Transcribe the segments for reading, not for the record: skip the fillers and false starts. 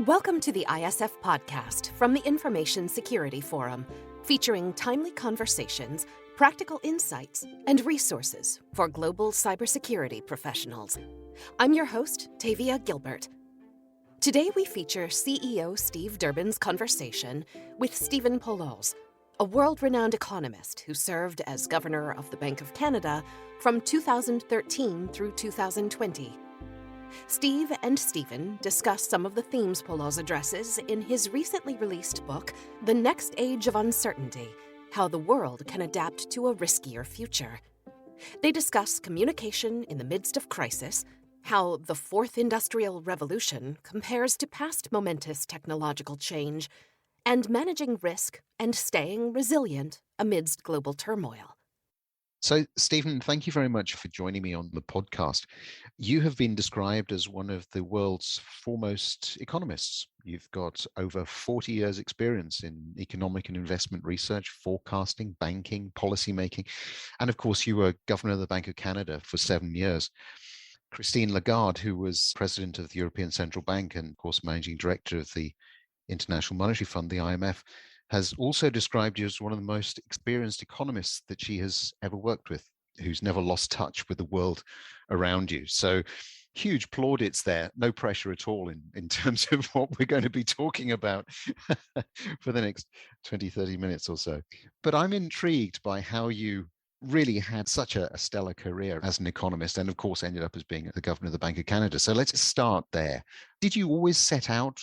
Welcome to the ISF podcast from the Information Security Forum, featuring timely conversations, practical insights, and resources for global cybersecurity professionals. I'm your host, Tavia Gilbert. Today we feature CEO Steve Durbin's conversation with Stephen Poloz, a world-renowned economist who served as governor of the Bank of Canada from 2013 through 2020. Steve and Stephen discuss some of the themes Poloz addresses in his recently released book, The Next Age of Uncertainty: How the World Can Adapt to a Riskier Future. They discuss communication in the midst of crisis, how the Fourth Industrial Revolution compares to past momentous technological change, and managing risk and staying resilient amidst global turmoil. So, Stephen, thank you very much for joining me on the podcast. You have been described as one of the world's foremost economists. You've got over 40 years' experience in economic and investment research, forecasting, banking, policymaking, and of course, you were governor of the Bank of Canada for 7 years. Christine Lagarde, who was president of the European Central Bank and, of course, managing director of the International Monetary Fund, the IMF, has also described you as one of the most experienced economists that she has ever worked with, who's never lost touch with the world around you. So huge plaudits there, no pressure at all in terms of what we're going to be talking about for the next 20, 30 minutes or so. But I'm intrigued by how you really had such a stellar career as an economist and of course ended up as being the governor of the Bank of Canada. So let's start there. Did you always set out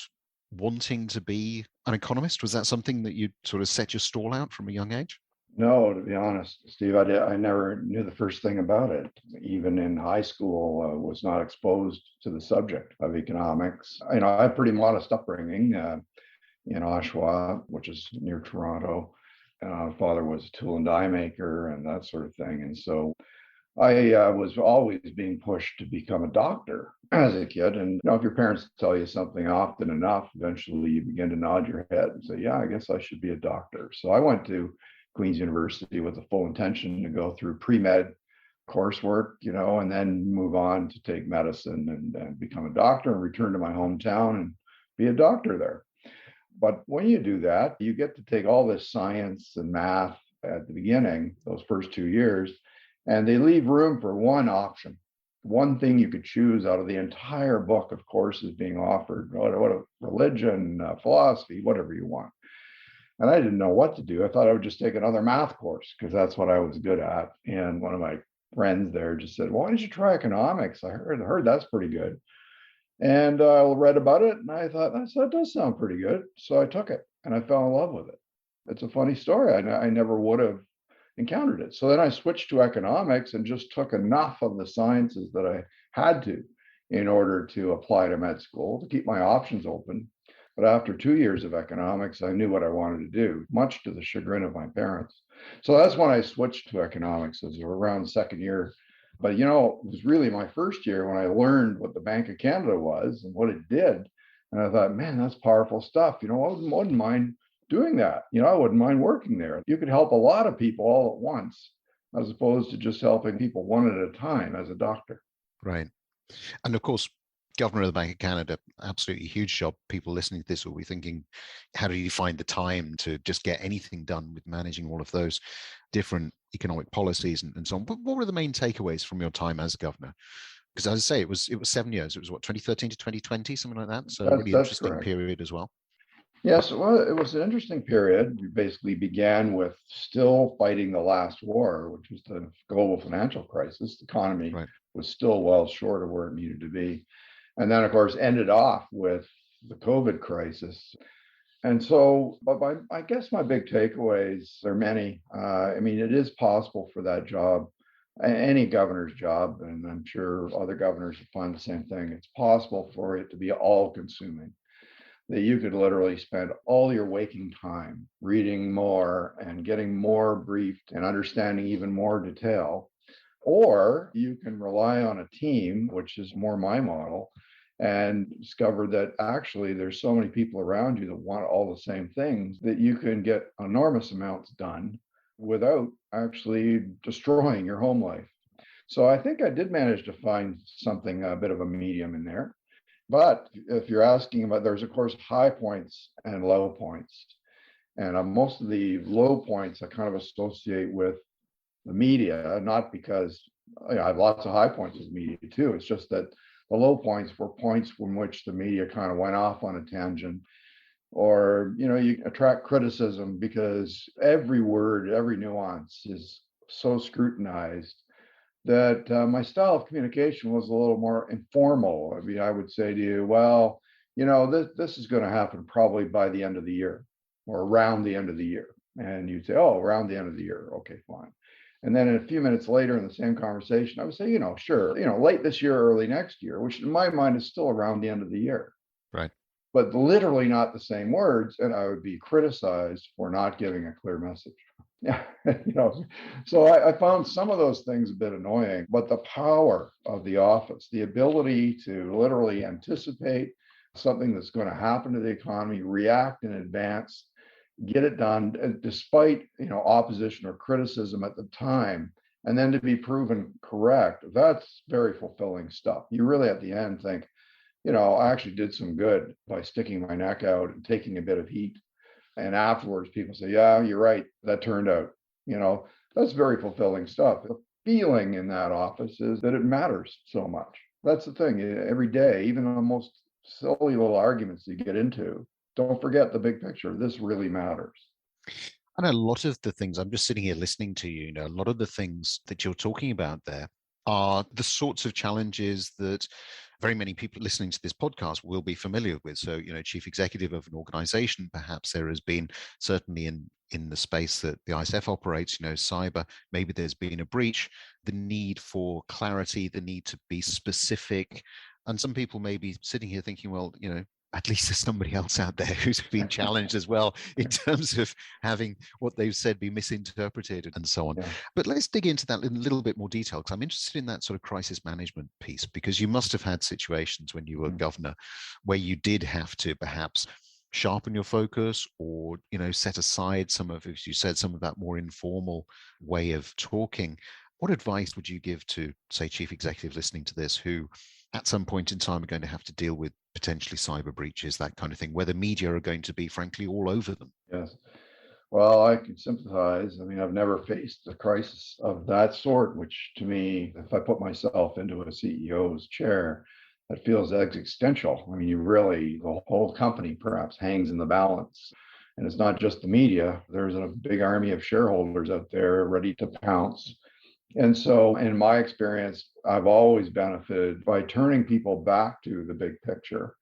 wanting to be an economist? Was that something that you sort of set your stall out from a young age? No, to be honest, Steve, I never knew the first ththing about it. Even in high school, was not exposed to the subject of economics. I had pretty modest upbringing in Oshawa, which is near Toronto. Father was a tool and die maker and that sort of thing. And so I was always being pushed to become a doctor as a kid. And if your parents tell you something often enough, eventually you begin to nod your head and say, yeah, I guess I should be a doctor. So I went to Queen's University with the full intention to go through pre-med coursework, and then move on to take medicine and become a doctor and return to my hometown and be a doctor there. But when you do that, you get to take all this science and math at the beginning, those first 2 years, and they leave room for one option, one thing you could choose out of the entire book of courses being offered, what a religion, philosophy, whatever you want. And I didn't know what to do. I thought I would just take another math course because that's what I was good at. And one of my friends there just said, why don't you try economics? I heard that's pretty good. And I read about it and I thought, that does sound pretty good. So I took it and I fell in love with it. It's a funny story. I never would have encountered it. So then I switched to economics and just took enough of the sciences that I had to in order to apply to med school to keep my options open. But after 2 years of economics, I knew what I wanted to do, much to the chagrin of my parents. So that's when I switched to economics. It was around second year. But, it was really my first year when I learned what the Bank of Canada was and what it did. And I thought, man, that's powerful stuff. I wouldn't mind doing that. I wouldn't mind working there. You could help a lot of people all at once, as opposed to just helping people one at a time as a doctor. Right. And of course, governor of the Bank of Canada, absolutely huge job. People listening to this will be thinking, how do you find the time to just get anything done with managing all of those different economic policies and so on? But what were the main takeaways from your time as governor? Because as I say, it was 7 years. It was 2013 to 2020, something like that. So a really interesting correct. Period as well. Yes, well, it was an interesting period. We basically began with still fighting the last war, which was the global financial crisis. The economy was still well short of where it needed to be. And then, of course, ended off with the COVID crisis. And so, but I guess my big takeaways are many. It is possible for that job, any governor's job, and I'm sure other governors will find the same thing. It's possible for it to be all-consuming, that you could literally spend all your waking time reading more and getting more briefed and understanding even more detail. Or you can rely on a team, which is more my model, and discover that actually there's so many people around you that want all the same things that you can get enormous amounts done without actually destroying your home life. So I think I did manage to find something, a bit of a medium in there. But if you're asking about, there's of course high points and low points. And most of the low points I kind of associate with the media, not because I have lots of high points with media too. It's just that the low points were points from which the media kind of went off on a tangent, or you attract criticism because every word, every nuance is so scrutinized that my style of communication was a little more informal. I mean, I would say to you, well, this is going to happen probably by the end of the year or around the end of the year. And you'd say, oh, around the end of the year. Okay, fine. And then a few minutes later in the same conversation, I would say, sure, late this year, early next year, which in my mind is still around the end of the year. Right. But literally not the same words. And I would be criticized for not giving a clear message. Yeah, so I found some of those things a bit annoying, but the power of the office, the ability to literally anticipate something that's going to happen to the economy, react in advance, get it done, despite opposition or criticism at the time, and then to be proven correct, that's very fulfilling stuff. You really at the end think, I actually did some good by sticking my neck out and taking a bit of heat. And afterwards, people say, yeah, you're right. That turned out, that's very fulfilling stuff. The feeling in that office is that it matters so much. That's the thing. Every day, even on the most silly little arguments you get into, don't forget the big picture. This really matters. And a lot of the things, I'm just sitting here listening to you, a lot of the things that you're talking about there are the sorts of challenges that very many people listening to this podcast will be familiar with. So, chief executive of an organization, perhaps there has been, certainly in the space that the ISF operates, cyber, maybe there's been a breach, the need for clarity, the need to be specific. And some people may be sitting here thinking, well, at least there's somebody else out there who's been challenged as well in terms of having what they've said be misinterpreted and so on. Yeah. But let's dig into that in a little bit more detail, because I'm interested in that sort of crisis management piece, because you must have had situations when you were governor where you did have to perhaps sharpen your focus or, set aside some of, as you said, some of that more informal way of talking. What advice would you give to, say, chief executives listening to this who at some point in time are going to have to deal with potentially cyber breaches, that kind of thing, where the media are going to be, frankly, all over them? Yes. Well, I can sympathize. I mean, I've never faced a crisis of that sort, which to me, if I put myself into a CEO's chair, that feels existential. I mean, the whole company perhaps hangs in the balance. And it's not just the media. There's a big army of shareholders out there ready to pounce. And so, in my experience, I've always benefited by turning people back to the big picture.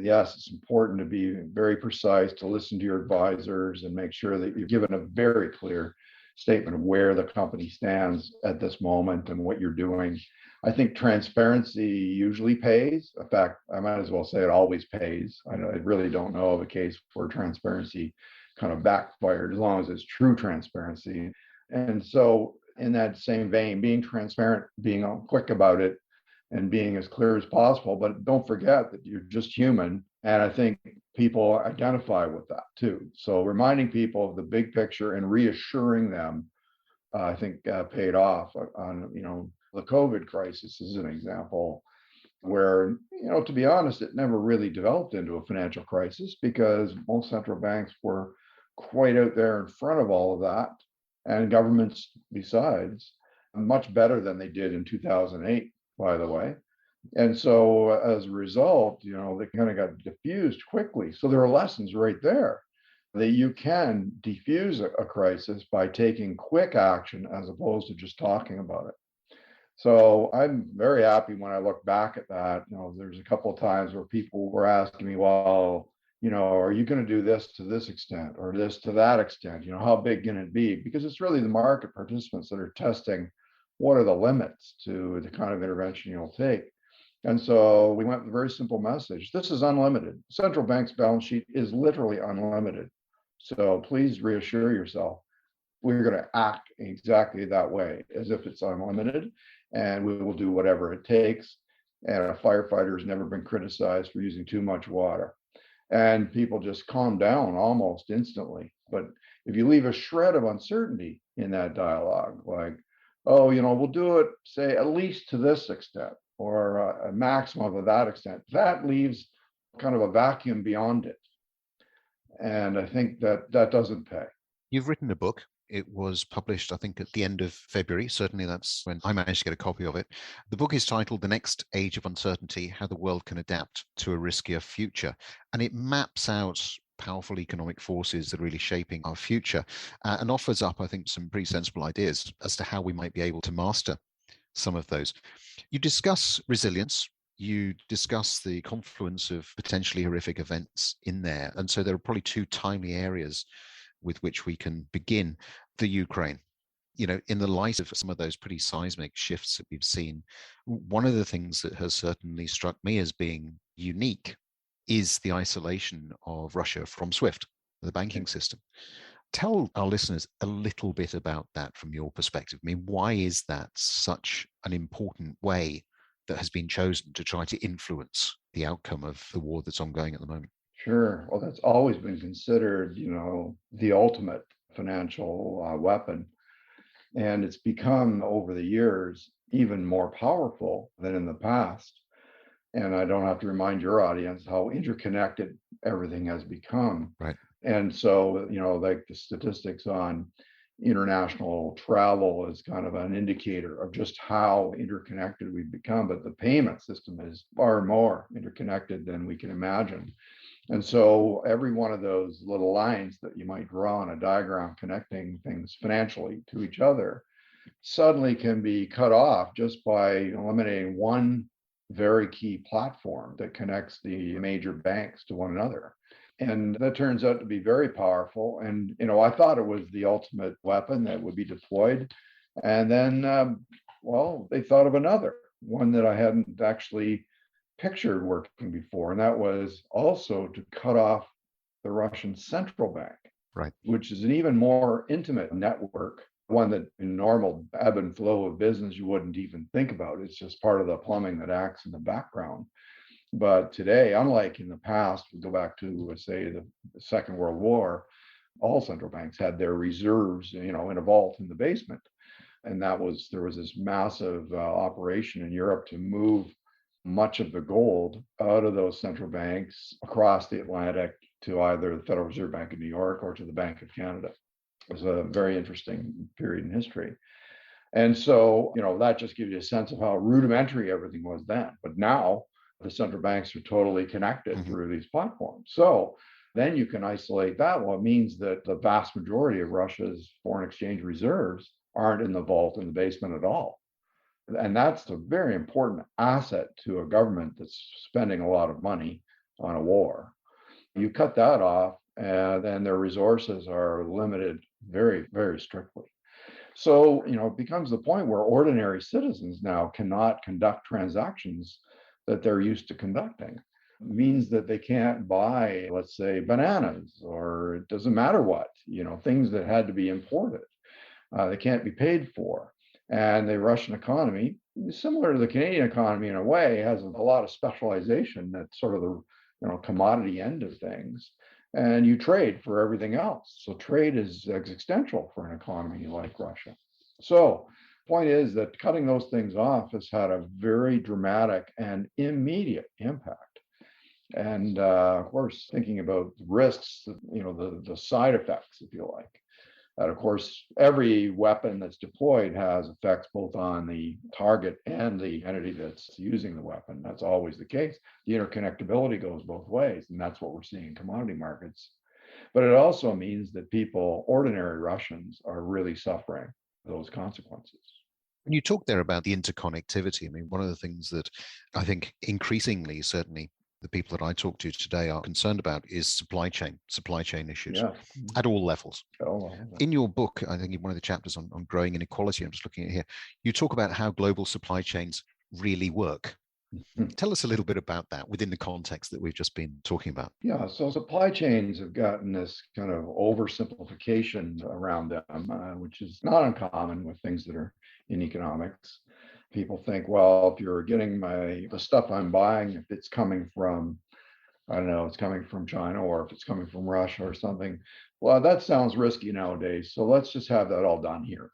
Yes, it's important to be very precise, to listen to your advisors and make sure that you're given a very clear statement of where the company stands at this moment and what you're doing. I think transparency usually pays. In fact, I might as well say it always pays. I really don't know of a case where transparency kind of backfired, as long as it's true transparency. And so, in that same vein, being transparent, being quick about it, and being as clear as possible. But don't forget that you're just human. And I think people identify with that too. So reminding people of the big picture and reassuring them, I think paid off on, the COVID crisis is an example where, to be honest, it never really developed into a financial crisis because most central banks were quite out there in front of all of that, and governments besides, much better than they did in 2008, by the way. And so as a result, they kind of got diffused quickly. So there are lessons right there that you can defuse a crisis by taking quick action as opposed to just talking about it. So I'm very happy when I look back at that. There's a couple of times where people were asking me, well, are you going to do this to this extent or this to that extent? How big can it be? Because it's really the market participants that are testing what are the limits to the kind of intervention you'll take. And so we went with a very simple message. This is unlimited. Central bank's balance sheet is literally unlimited. So please reassure yourself, we're going to act exactly that way, as if it's unlimited, and we will do whatever it takes. And a firefighter has never been criticized for using too much water. And people just calm down almost instantly. But if you leave a shred of uncertainty in that dialogue, like, oh, we'll do it, say, at least to this extent, or a maximum of that extent, that leaves kind of a vacuum beyond it. And I think that that doesn't pay. You've written a book. It was published, I think, at the end of February. Certainly, that's when I managed to get a copy of it. The book is titled The Next Age of Uncertainty: How the World Can Adapt to a Riskier Future. And it maps out powerful economic forces that are really shaping our future and offers up, I think, some pretty sensible ideas as to how we might be able to master some of those. You discuss resilience. You discuss the confluence of potentially horrific events in there. And so there are probably two timely areas with which we can begin. The Ukraine. In the light of some of those pretty seismic shifts that we've seen, one of the things that has certainly struck me as being unique is the isolation of Russia from SWIFT, the banking system. Tell our listeners a little bit about that from your perspective. I mean, why is that such an important way that has been chosen to try to influence the outcome of the war that's ongoing at the moment? Sure. Well, that's always been considered, the ultimate financial weapon. And it's become over the years even more powerful than in the past. And I don't have to remind your audience how interconnected everything has become. Right. And so, like the statistics on international travel is kind of an indicator of just how interconnected we've become. But the payment system is far more interconnected than we can imagine. And so every one of those little lines that you might draw on a diagram connecting things financially to each other suddenly can be cut off just by eliminating one very key platform that connects the major banks to one another. And that turns out to be very powerful. And, I thought it was the ultimate weapon that would be deployed. And then, they thought of another one that I hadn't actually pictured working before, and that was also to cut off the Russian central bank, right, which is an even more intimate network, one that in normal ebb and flow of business you wouldn't even think about. It's just part of the plumbing that acts in the background. But today, unlike in the past, we go back to, say, the Second World War, all central banks had their reserves, in a vault in the basement. And there was this massive operation in Europe to move much of the gold out of those central banks across the Atlantic to either the Federal Reserve Bank of New York or to the Bank of Canada. It was a very interesting period in history. And so, that just gives you a sense of how rudimentary everything was then. But now the central banks are totally connected through these platforms. So then you can isolate that. Well, it means that the vast majority of Russia's foreign exchange reserves aren't in the vault in the basement at all. And that's a very important asset to a government that's spending a lot of money on a war. You cut that off, and then their resources are limited very, very strictly. So, it becomes the point where ordinary citizens now cannot conduct transactions that they're used to conducting. It means that they can't buy, let's say, bananas, or it doesn't matter what, things that had to be imported. They can't be paid for. And the Russian economy, similar to the Canadian economy in a way, has a lot of specialization. That's sort of the commodity end of things. And you trade for everything else. So trade is existential for an economy like Russia. So the point is that cutting those things off has had a very dramatic and immediate impact. And of course, thinking about risks, the side effects, if you like. And of course, every weapon that's deployed has effects both on the target and the entity that's using the weapon. That's always the case. The interconnectability goes both ways, and that's what we're seeing in commodity markets. But it also means that people, ordinary Russians, are really suffering those consequences. When you talk there about the interconnectivity, I mean, one of the things that I think increasingly, certainly, the people that I talk to today are concerned about is supply chain issues at all levels. In your book, I think in one of the chapters on growing inequality, I'm just looking at here, you talk about how global supply chains really work. Tell us a little bit about that within the context that we've just been talking about. Yeah, so supply chains have gotten this kind of oversimplification around them, which is not uncommon with things that are in economics. People think, well, if you're getting the stuff I'm buying, if it's coming from, I don't know, it's coming from China, or if it's coming from Russia or something, well, that sounds risky nowadays. So let's just have that all done here.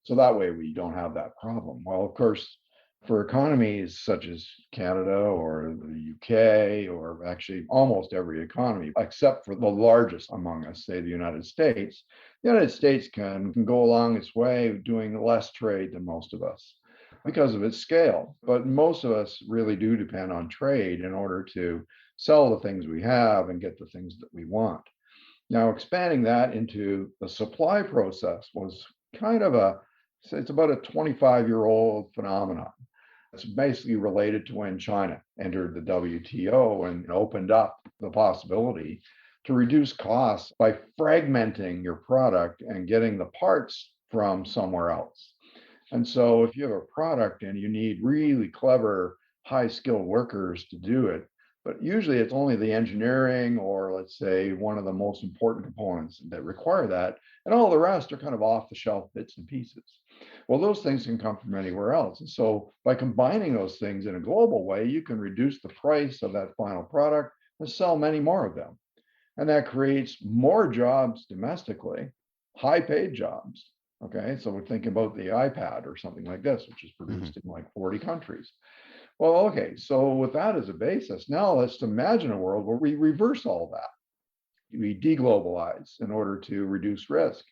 So that way we don't have that problem. Well, of course, For economies such as Canada or the UK, or actually almost every economy, except for the largest among us, say the United States can go along its way doing less trade than most of us because of its scale. But most of us really do depend on trade in order to sell the things we have and get the things that we want. Now, expanding that into the supply process was kind of it's about a 25-year-old phenomenon. It's basically related to when China entered the WTO and opened up the possibility to reduce costs by fragmenting your product and getting the parts from somewhere else. And so if you have a product and you need really clever, high-skilled workers to do it, but usually it's only the engineering or, let's say, one of the most important components that require that, and all the rest are kind of off-the-shelf bits and pieces. Well, those things can come from anywhere else. And so by combining those things in a global way, you can reduce the price of that final product and sell many more of them. And that creates more jobs domestically, high-paid jobs. Okay, so we're thinking about the iPad or something like this, which is produced in like 40 countries. Well, okay, so with that as a basis, now let's imagine a world where we reverse all that. We deglobalize in order to reduce risk.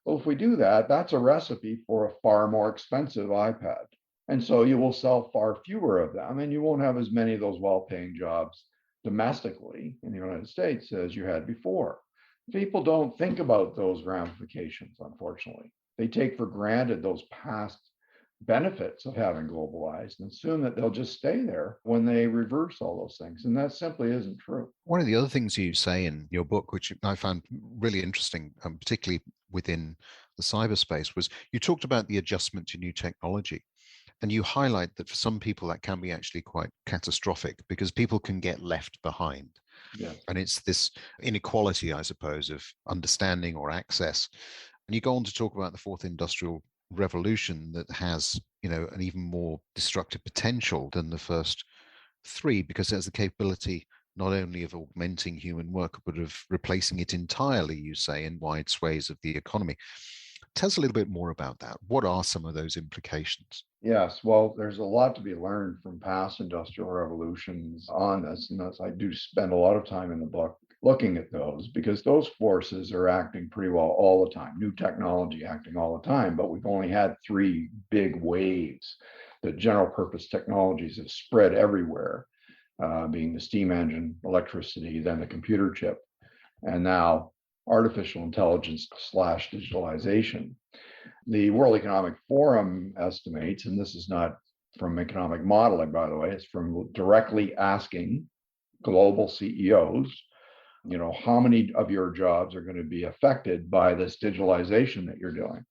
Well, if we do that, that's a recipe for a far more expensive iPad. And so you will sell far fewer of them, and you won't have as many of those well-paying jobs domestically in the United States as you had before. People don't think about those ramifications, unfortunately. They take for granted those past benefits of having globalized and assume that they'll just stay there when they reverse all those things. And that simply isn't true. One of the other things you say in your book, which I found really interesting, particularly within the cyberspace, was you talked about the adjustment to new technology. And you highlight that for some people that can be actually quite catastrophic because people can get left behind. Yeah. And it's this inequality, I suppose, of understanding or access. And you go on to talk about the fourth industrial revolution that has, an even more destructive potential than the first three, because it has the capability not only of augmenting human work, but of replacing it entirely, you say, in wide swathes of the economy. Tell us a little bit more about that. What are some of those implications? Yes, well, there's a lot to be learned from past industrial revolutions on this, and I do spend a lot of time in the book looking at those because those forces are acting pretty well all the time, new technology acting all the time, but we've only had three big waves. The general purpose technologies have spread everywhere, being the steam engine, electricity, then the computer chip, and now artificial intelligence / digitalization. The World Economic Forum estimates, and this is not from economic modeling, by the way, it's from directly asking global CEOs, how many of your jobs are going to be affected by this digitalization that you're doing?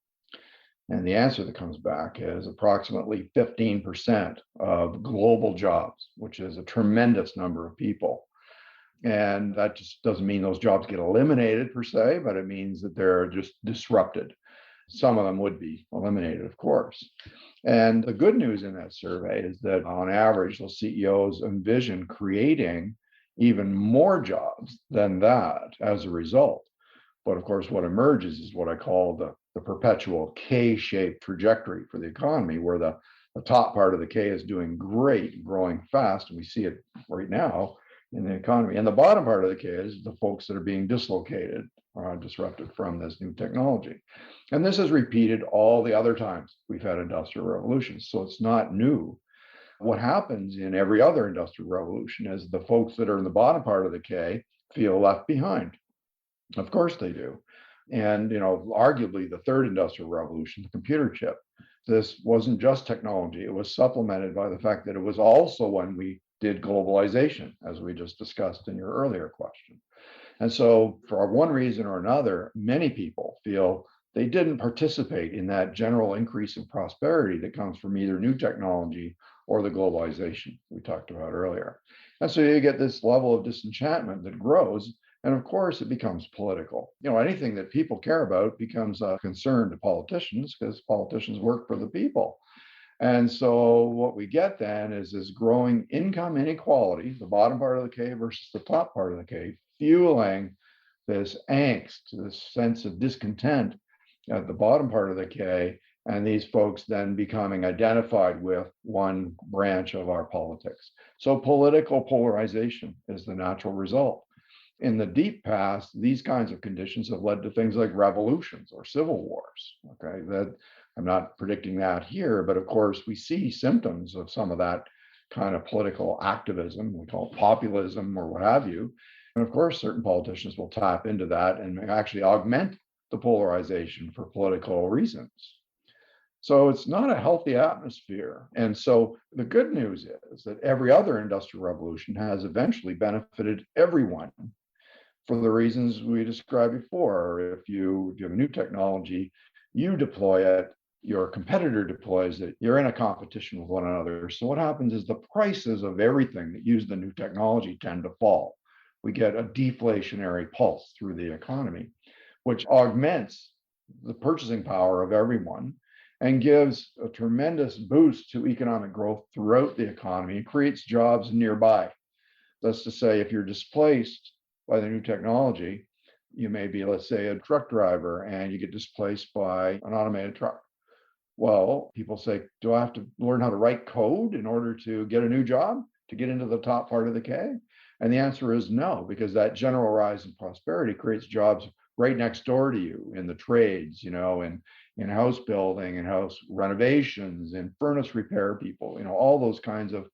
And the answer that comes back is approximately 15% of global jobs, which is a tremendous number of people. And that just doesn't mean those jobs get eliminated per se, but it means that they're just disrupted. Some of them would be eliminated, of course. And the good news in that survey is that on average, those CEOs envision creating even more jobs than that as a result. But of course, what emerges is what I call the perpetual K-shaped trajectory for the economy, where the top part of the K is doing great, growing fast, and we see it right now in the economy. And the bottom part of the K is the folks that are being dislocated or disrupted from this new technology. And this is repeated all the other times we've had industrial revolutions. So it's not new. What happens in every other industrial revolution is the folks that are in the bottom part of the K feel left behind. Of course they do. And, arguably the third industrial revolution, the computer chip, this wasn't just technology. It was supplemented by the fact that it was also when we did globalization, as we just discussed in your earlier question. And so for one reason or another, many people feel they didn't participate in that general increase in prosperity that comes from either new technology or the globalization we talked about earlier. And so you get this level of disenchantment that grows. And of course, it becomes political. Anything that people care about becomes a concern to politicians because politicians work for the people. And so what we get then is this growing income inequality, the bottom part of the K versus the top part of the K, fueling this angst, this sense of discontent at the bottom part of the K, and these folks then becoming identified with one branch of our politics. So political polarization is the natural result. In the deep past, these kinds of conditions have led to things like revolutions or civil wars. Okay, that I'm not predicting that here, but of course we see symptoms of some of that kind of political activism. We call it populism or what have you. And of course, certain politicians will tap into that and actually augment the polarization for political reasons. So it's not a healthy atmosphere. And so the good news is that every other industrial revolution has eventually benefited everyone for the reasons we described before. If you have a new technology, you deploy it, your competitor deploys it, you're in a competition with one another. So what happens is the prices of everything that use the new technology tend to fall. We get a deflationary pulse through the economy, which augments the purchasing power of everyone and gives a tremendous boost to economic growth throughout the economy and creates jobs nearby. That's to say, if you're displaced by the new technology, you may be, let's say, a truck driver and you get displaced by an automated truck. Well, people say, do I have to learn how to write code in order to get a new job, to get into the top part of the K? And the answer is no, because that general rise in prosperity creates jobs right next door to you in the trades, in house building and house renovations and furnace repair people, all those kinds of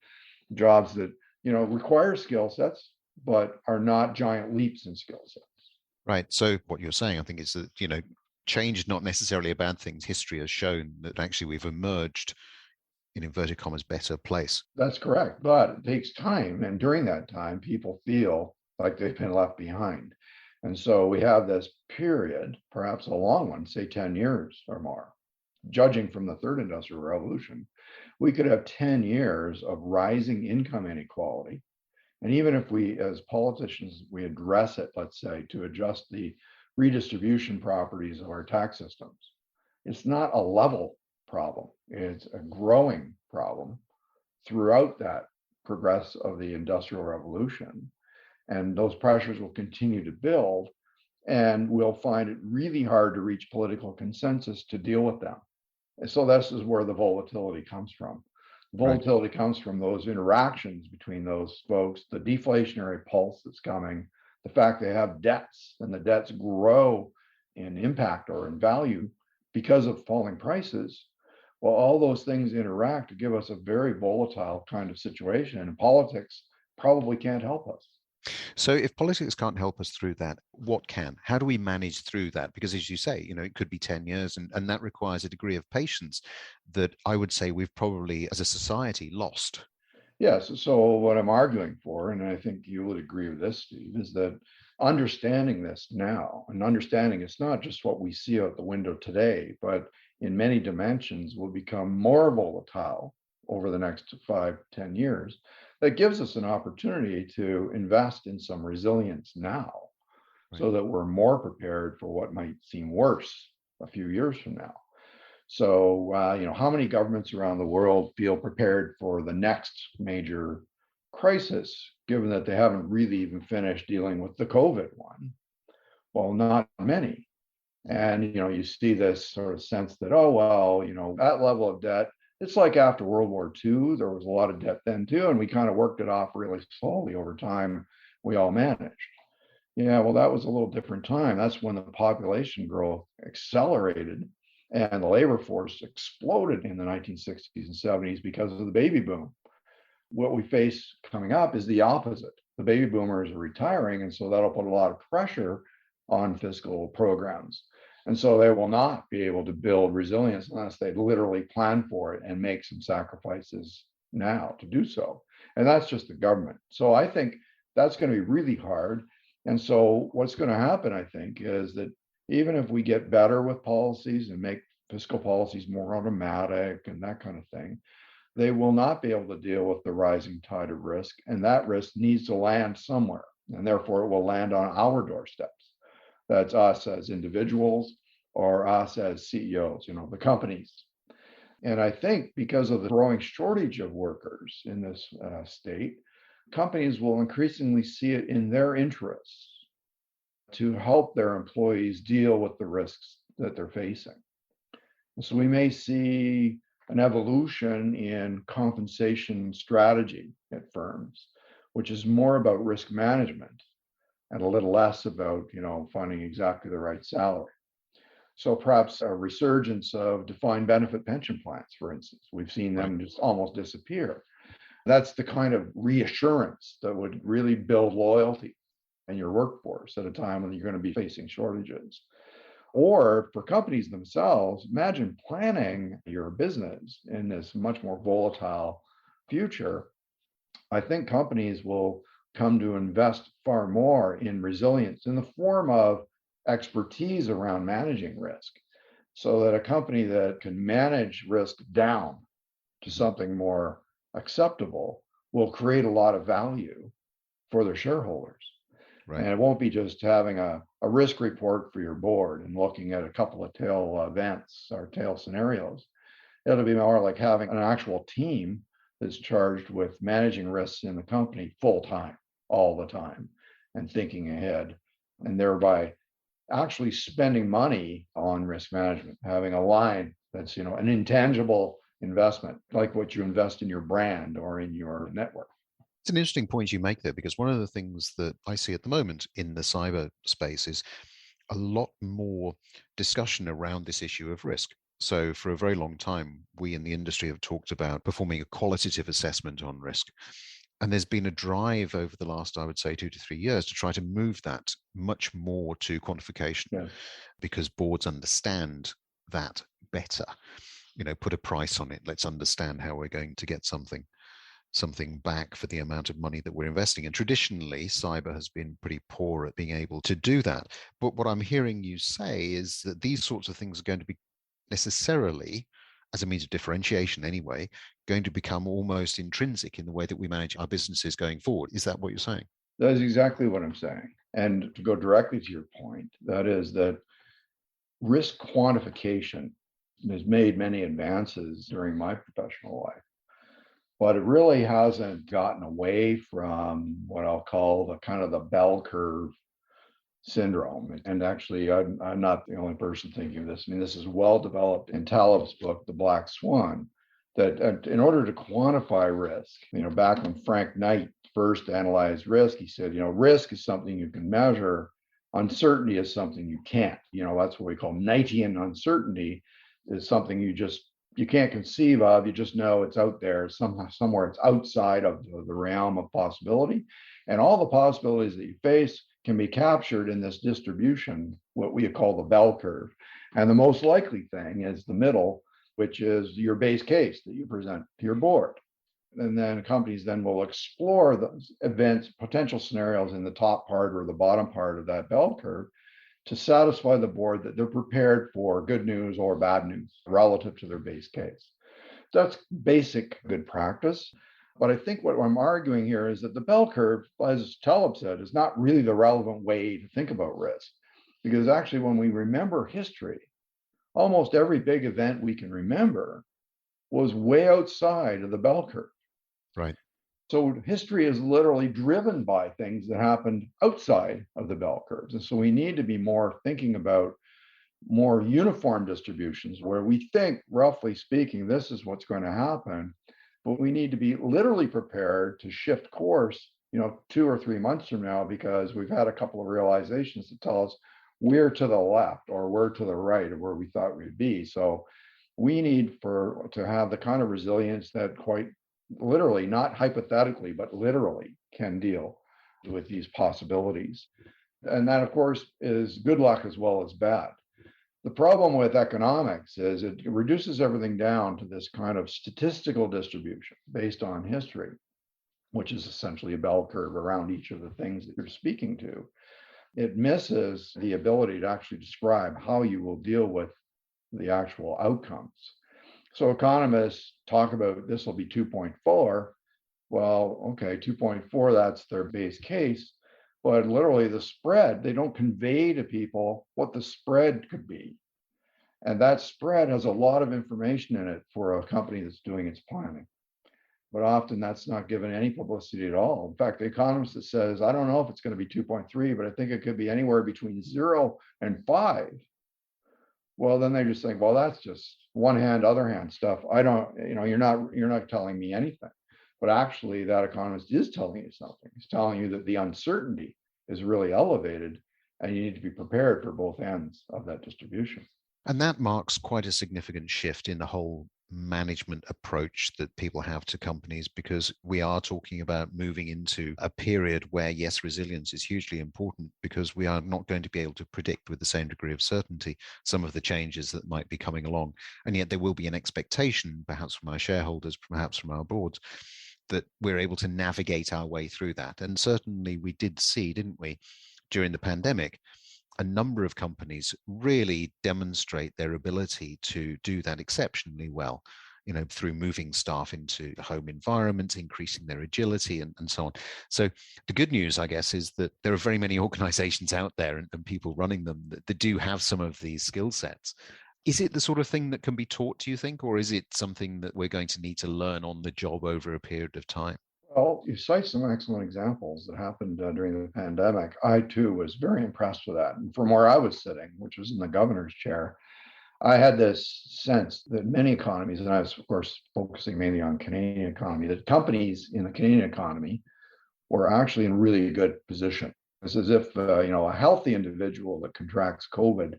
jobs that, require skill sets, but are not giant leaps in skill sets. Right. So what you're saying, I think, is that, change is not necessarily a bad thing. History has shown that actually we've emerged in inverted commas better place. That's correct. But it takes time. And during that time, people feel like they've been left behind. And so we have this period, perhaps a long one, say 10 years or more, judging from the third industrial revolution, we could have 10 years of rising income inequality. And even if we, as politicians, we address it, let's say, to adjust the redistribution properties of our tax systems, it's not a level problem. It's a growing problem throughout that progress of the Industrial Revolution. And those pressures will continue to build, and we'll find it really hard to reach political consensus to deal with them. And so this is where the volatility comes from. Volatility comes from those interactions between those folks, the deflationary pulse that's coming, the fact they have debts and the debts grow in impact or in value because of falling prices. Well, all those things interact to give us a very volatile kind of situation, and politics probably can't help us. So if politics can't help us through that, what can? How do we manage through that? Because as you say, it could be 10 years and that requires a degree of patience that I would say we've probably, as a society, lost. Yes. So what I'm arguing for, and I think you would agree with this, Steve, is that understanding this now and understanding it's not just what we see out the window today, but in many dimensions will become more volatile over the next 5-10 years. That gives us an opportunity to invest in some resilience now, so that we're more prepared for what might seem worse a few years from now. So, how many governments around the world feel prepared for the next major crisis, given that they haven't really even finished dealing with the COVID one? Well, not many. And, you see this sort of sense that, oh, well, that level of debt, it's like after World War II, there was a lot of debt then too, and we kind of worked it off really slowly over time. We all managed. Yeah, well, that was a little different time. That's when the population growth accelerated and the labor force exploded in the 1960s and 70s because of the baby boom. What we face coming up is the opposite. The baby boomers are retiring, and so that'll put a lot of pressure on fiscal programs. And so they will not be able to build resilience unless they literally plan for it and make some sacrifices now to do so. And that's just the government. So I think that's going to be really hard. And so what's going to happen, I think, is that even if we get better with policies and make fiscal policies more automatic and that kind of thing, they will not be able to deal with the rising tide of risk. And that risk needs to land somewhere. And therefore, it will land on our doorsteps. That's us as individuals or us as CEOs, the companies. And I think because of the growing shortage of workers in this state, companies will increasingly see it in their interests to help their employees deal with the risks that they're facing. So we may see an evolution in compensation strategy at firms, which is more about risk management and a little less about, finding exactly the right salary. So perhaps a resurgence of defined benefit pension plans, for instance. We've seen Right. them just almost disappear. That's the kind of reassurance that would really build loyalty in your workforce at a time when you're going to be facing shortages. Or for companies themselves, imagine planning your business in this much more volatile future. I think companies will come to invest far more in resilience in the form of expertise around managing risk, so that a company that can manage risk down to something more acceptable will create a lot of value for their shareholders. Right. And it won't be just having a risk report for your board and looking at a couple of tail events or tail scenarios. It'll be more like having an actual team that's charged with managing risks in the company full time, all the time, and thinking ahead, and thereby actually spending money on risk management, having a line that's, an intangible investment, like what you invest in your brand or in your network. It's an interesting point you make there, because one of the things that I see at the moment in the cyber space is a lot more discussion around this issue of risk. So for a very long time, we in the industry have talked about performing a qualitative assessment on risk. And there's been a drive over the last, I would say, 2 to 3 years to try to move that much more to quantification, Yes. because boards understand that better. Put a price on it. Let's understand how we're going to get something back for the amount of money that we're investing. And traditionally, cyber has been pretty poor at being able to do that. But what I'm hearing you say is that these sorts of things are going to be necessarily, as a means of differentiation anyway, going to become almost intrinsic in the way that we manage our businesses going forward. Is that what you're saying? That is exactly what I'm saying. And to go directly to your point, that is that risk quantification has made many advances during my professional life, but it really hasn't gotten away from what I'll call the kind of the bell curve syndrome. And actually, I'm not the only person thinking of this. I mean, this is well developed in Taleb's book, The Black Swan, that in order to quantify risk, back when Frank Knight first analyzed risk, he said, risk is something you can measure. Uncertainty is something you can't. That's what we call Knightian uncertainty, is something you can't conceive of. You just know it's out there somewhere. It's outside of the realm of possibility, and all the possibilities that you face can be captured in this distribution, what we call the bell curve. And the most likely thing is the middle, which is your base case that you present to your board. And then companies then will explore those events, potential scenarios in the top part or the bottom part of that bell curve to satisfy the board that they're prepared for good news or bad news relative to their base case. That's basic good practice. But I think what I'm arguing here is that the bell curve, as Taleb said, is not really the relevant way to think about risk. Because actually, when we remember history, almost every big event we can remember was way outside of the bell curve. Right. So history is literally driven by things that happened outside of the bell curves. And so we need to be more thinking about more uniform distributions where we think, roughly speaking, this is what's going to happen. But we need to be literally prepared to shift course, 2 or 3 months from now, because we've had a couple of realizations that tell us we're to the left or we're to the right of where we thought we'd be. So we need to have the kind of resilience that quite literally, not hypothetically, but literally can deal with these possibilities. And that, of course, is good luck as well as bad. The problem with economics is it reduces everything down to this kind of statistical distribution based on history, which is essentially a bell curve around each of the things that you're speaking to. It misses the ability to actually describe how you will deal with the actual outcomes. So economists talk about this will be 2.4. Well, okay, 2.4, that's their base case. But literally the spread, they don't convey to people what the spread could be. And that spread has a lot of information in it for a company that's doing its planning. But often that's not given any publicity at all. In fact, the economist that says, I don't know if it's going to be 2.3, but I think it could be anywhere between 0 and 5. Well, then they just think, well, that's just one hand, other hand stuff. I don't, you're not telling me anything. But actually, that economist is telling you something. He's telling you that the uncertainty is really elevated, and you need to be prepared for both ends of that distribution. And that marks quite a significant shift in the whole management approach that people have to companies, because we are talking about moving into a period where, yes, resilience is hugely important, because we are not going to be able to predict with the same degree of certainty some of the changes that might be coming along. And yet there will be an expectation, perhaps from our shareholders, perhaps from our boards, that we're able to navigate our way through that. And certainly we did see, didn't we, during the pandemic, a number of companies really demonstrate their ability to do that exceptionally well, through moving staff into home environments, increasing their agility, and so on. So the good news, I guess, is that there are very many organizations out there and people running them that do have some of these skill sets. Is it the sort of thing that can be taught, do you think, or is it something that we're going to need to learn on the job over a period of time? Well, you cite some excellent examples that happened during the pandemic. I too was very impressed with that. And from where I was sitting, which was in the governor's chair, I had this sense that many economies, and I was, of course, focusing mainly on Canadian economy, that companies in the Canadian economy were actually in really good position. It's as if a healthy individual that contracts COVID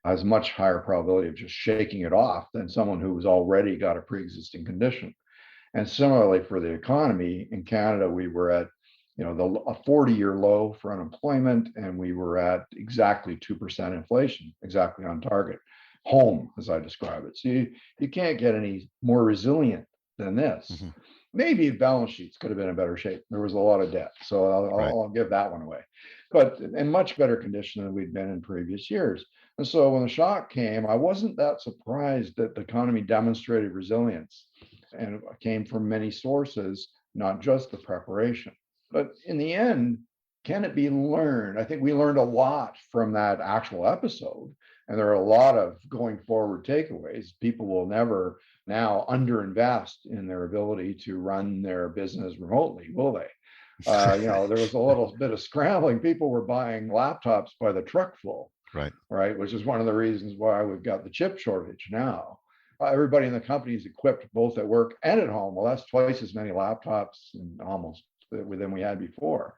has much higher probability of just shaking it off than someone who's already got a pre-existing condition. And similarly for the economy in Canada, we were at a 40-year low for unemployment, and we were at exactly 2% inflation, exactly on target. Home, as I describe it. So you can't get any more resilient than this. Mm-hmm. Maybe balance sheets could have been in better shape. There was a lot of debt, so I'll give that one away. But in much better condition than we'd been in previous years. And so when the shock came, I wasn't that surprised that the economy demonstrated resilience, and it came from many sources, not just the preparation. But in the end, can it be learned? I think we learned a lot from that actual episode. And there are a lot of going forward takeaways. People will never now underinvest in their ability to run their business remotely, will they? There was a little bit of scrambling. People were buying laptops by the truckful, right? Which is one of the reasons why we've got the chip shortage now. Everybody in the company is equipped both at work and at home. Well, that's twice as many laptops almost than we had before.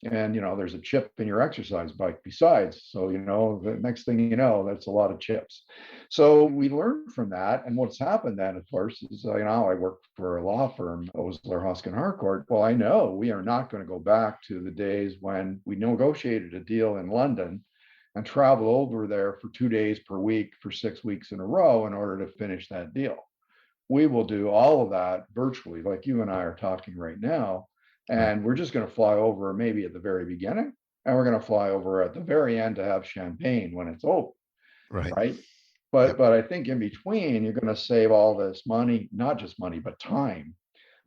And there's a chip in your exercise bike besides, so the next thing you know, that's a lot of chips. So we learned from that. And what's happened then, of course, is I work for a law firm, Osler, Hoskin Harcourt. Well, I know we are not going to go back to the days when we negotiated a deal in London and traveled over there for 2 days per week for 6 weeks in a row in order to finish that deal. We will do all of that virtually, like you and I are talking right now. And we're just going to fly over maybe at the very beginning, and we're going to fly over at the very end to have champagne when it's over. Right. But I think in between, you're going to save all this money, not just money, but time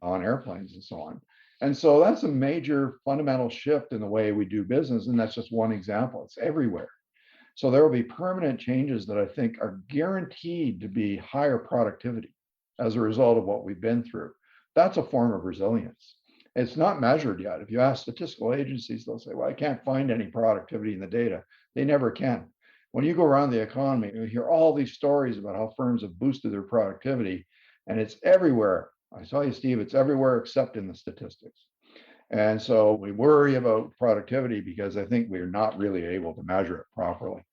on airplanes and so on. And so that's a major fundamental shift in the way we do business. And that's just one example. It's everywhere. So there will be permanent changes that I think are guaranteed to be higher productivity as a result of what we've been through. That's a form of resilience. It's not measured yet. If you ask statistical agencies, they'll say, well, I can't find any productivity in the data. They never can. When you go around the economy, you hear all these stories about how firms have boosted their productivity, and it's everywhere. I tell you, Steve, it's everywhere except in the statistics. And so we worry about productivity because I think we're not really able to measure it properly.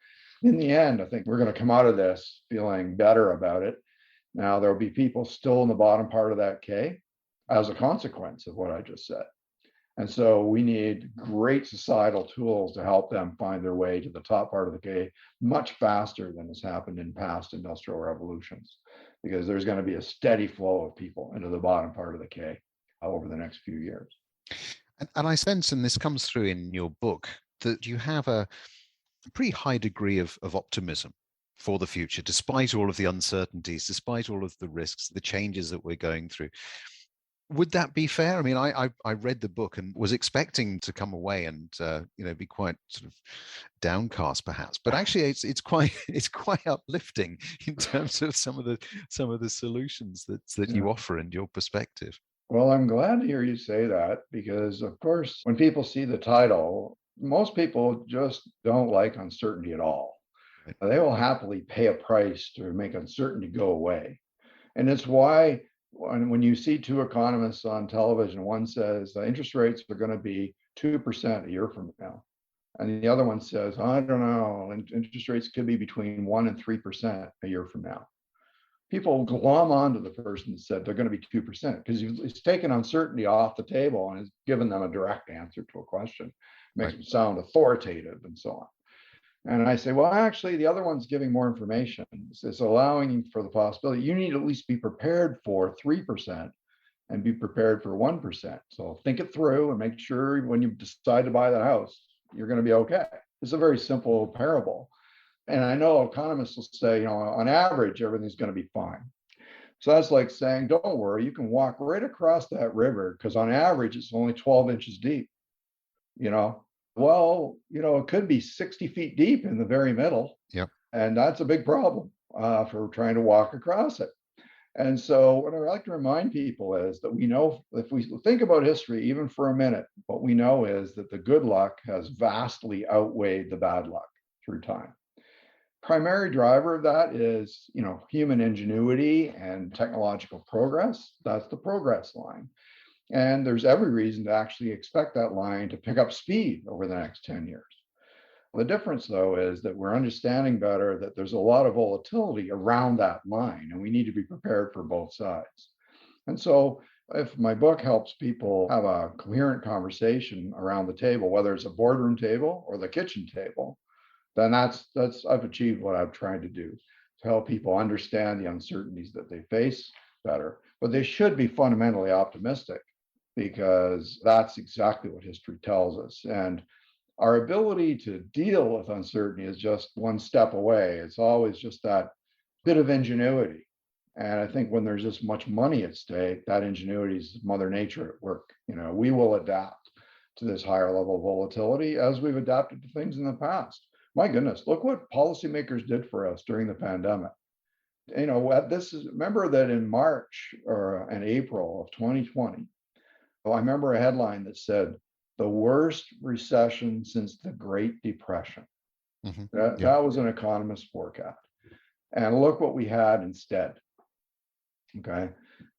In the end, I think we're going to come out of this feeling better about it. Now, there'll be people still in the bottom part of that K as a consequence of what I just said. And so we need great societal tools to help them find their way to the top part of the K much faster than has happened in past industrial revolutions, because there's going to be a steady flow of people into the bottom part of the K over the next few years. And I sense, and this comes through in your book, that you have a pretty high degree of optimism for the future, despite all of the uncertainties, despite all of the risks, the changes that we're going through. Would that be fair? I mean, I read the book and was expecting to come away and be quite sort of downcast, perhaps. But actually, it's quite uplifting in terms of some of the solutions that you offer and your perspective. Well, I'm glad to hear you say that, because, of course, when people see the title, most people just don't like uncertainty at all. They will happily pay a price to make uncertainty go away. And it's why when you see two economists on television, one says the interest rates are going to be 2% a year from now. And the other one says, I don't know, interest rates could be between 1% and 3% a year from now. People glom onto the person that said they're going to be 2% because it's taken uncertainty off the table and has given them a direct answer to a question, makes them sound authoritative and so on. And I say, well, actually, the other one's giving more information. It's allowing for the possibility. You need to at least be prepared for 3% and be prepared for 1%. So think it through and make sure when you decide to buy that house, you're going to be okay. It's a very simple parable. And I know economists will say, on average, everything's going to be fine. So that's like saying, don't worry, you can walk right across that river because on average, it's only 12 inches deep. Well, it could be 60 feet deep in the very middle. Yep. And that's a big problem for trying to walk across it. And so what I like to remind people is that we know, if we think about history, even for a minute, what we know is that the good luck has vastly outweighed the bad luck through time. Primary driver of that is, human ingenuity and technological progress. That's the progress line. And there's every reason to actually expect that line to pick up speed over the next 10 years. The difference, though, is that we're understanding better that there's a lot of volatility around that line, and we need to be prepared for both sides. And so if my book helps people have a coherent conversation around the table, whether it's a boardroom table or the kitchen table, then that's I've achieved what I've tried to do, to help people understand the uncertainties that they face better. But they should be fundamentally optimistic because that's exactly what history tells us. And our ability to deal with uncertainty is just one step away. It's always just that bit of ingenuity. And I think when there's this much money at stake, that ingenuity is Mother Nature at work. We will adapt to this higher level of volatility as we've adapted to things in the past. My goodness, look what policymakers did for us during the pandemic. Remember that in March and April of 2020, I remember a headline that said, the worst recession since the Great Depression. Mm-hmm. That was an economist's forecast. And look what we had instead. Okay.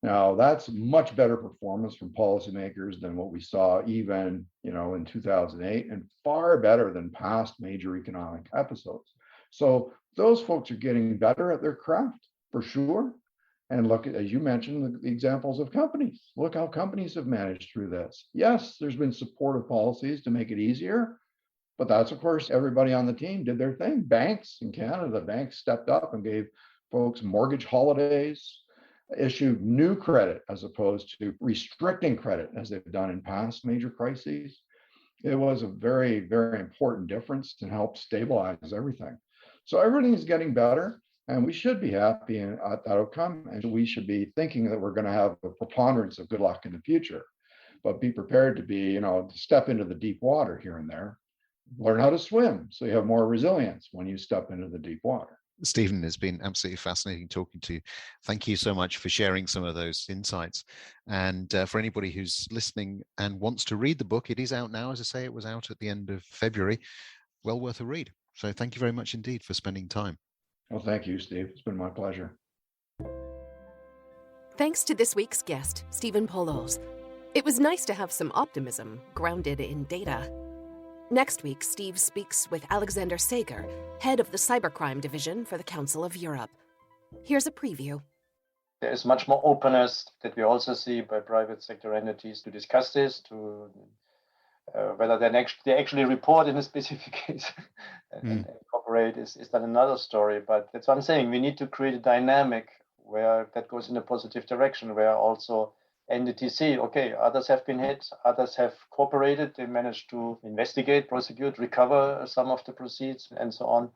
Now that's much better performance from policymakers than what we saw even, in 2008, and far better than past major economic episodes. So those folks are getting better at their craft for sure. And look, as you mentioned, the examples of companies. Look how companies have managed through this. Yes, there's been supportive policies to make it easier, but that's, of course, everybody on the team did their thing. Banks in Canada, banks stepped up and gave folks mortgage holidays, issued new credit as opposed to restricting credit as they've done in past major crises. It was a very, very important difference and helped stabilize everything. So everything is getting better. And we should be happy at that outcome. And we should be thinking that we're going to have a preponderance of good luck in the future, but be prepared to be, step into the deep water here and there, learn how to swim. So you have more resilience when you step into the deep water. Stephen, it's been absolutely fascinating talking to you. Thank you so much for sharing some of those insights. And for anybody who's listening and wants to read the book, it is out now. As I say, it was out at the end of February. Well worth a read. So thank you very much indeed for spending time. Well, thank you, Steve. It's been my pleasure. Thanks to this week's guest, Stephen Poloz. It was nice to have some optimism grounded in data. Next week, Steve speaks with Alexander Sager, head of the Cybercrime Division for the Council of Europe. Here's a preview. There is much more openness that we also see by private sector entities to discuss this, to whether they actually report in a specific case and cooperate is then another story. But that's what I'm saying. We need to create a dynamic where that goes in a positive direction, where also entities see, okay, others have been hit, others have cooperated, they managed to investigate, prosecute, recover some of the proceeds, and so on.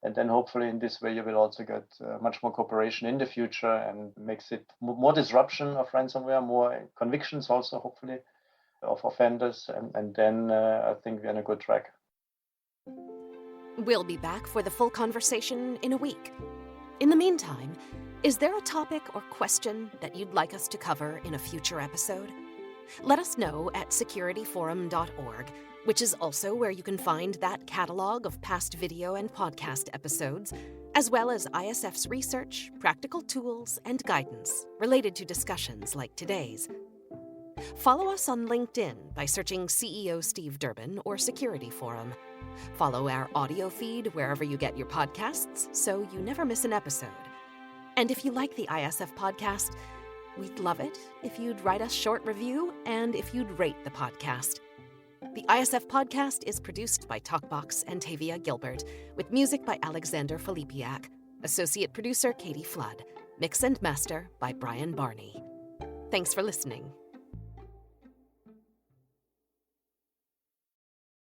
And then hopefully in this way, you will also get much more cooperation in the future and makes it more disruption of ransomware, more convictions also, hopefully, of offenders, and then I think we're on a good track. We'll be back for the full conversation in a week. In the meantime, is there a topic or question that you'd like us to cover in a future episode? Let us know at securityforum.org which is also where you can find that catalog of past video and podcast episodes, as well as ISF's research, practical tools, and guidance related to discussions like today's. Follow us on LinkedIn by searching CEO Steve Durbin or Security Forum. Follow our audio feed wherever you get your podcasts so you never miss an episode. And if you like the ISF podcast, we'd love it if you'd write us a short review and if you'd rate the podcast. The ISF podcast is produced by Talkbox and Tavia Gilbert, with music by Alexander Filipiak, associate producer Katie Flood, mix and master by Brian Barney. Thanks for listening.